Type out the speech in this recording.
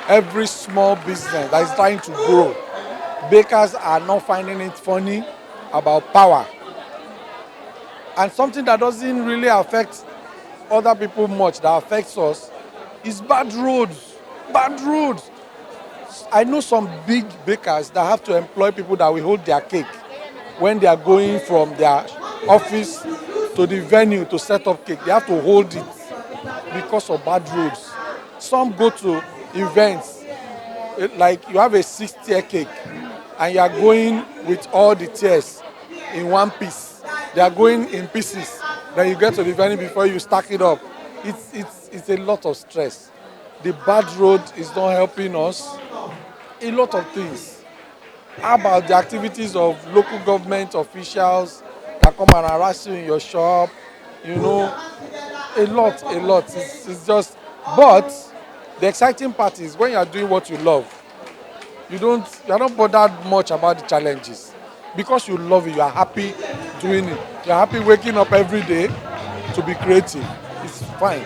every small business that is trying to grow. Bakers are not finding it funny about power. And something that doesn't really affect other people much, that affects us, is bad roads. Bad roads. I know some big bakers that have to employ people that will hold their cake when they are going from their office to the venue to set up cake. They have to hold it because of bad roads. Some go to events, like you have a 6-tier cake and you are going with all the tiers in one piece. They are going in pieces. Then you get to the venue before you stack it up. It's a lot of stress. The bad road is not helping us. A lot of things. How about the activities of local government officials that come and harass you in your shop? You know, a lot. It's just, but the exciting part is when you are doing what you love, you are not bothered much about the challenges because you love it. You are happy doing it. You are happy waking up every day to be creative. It's fine.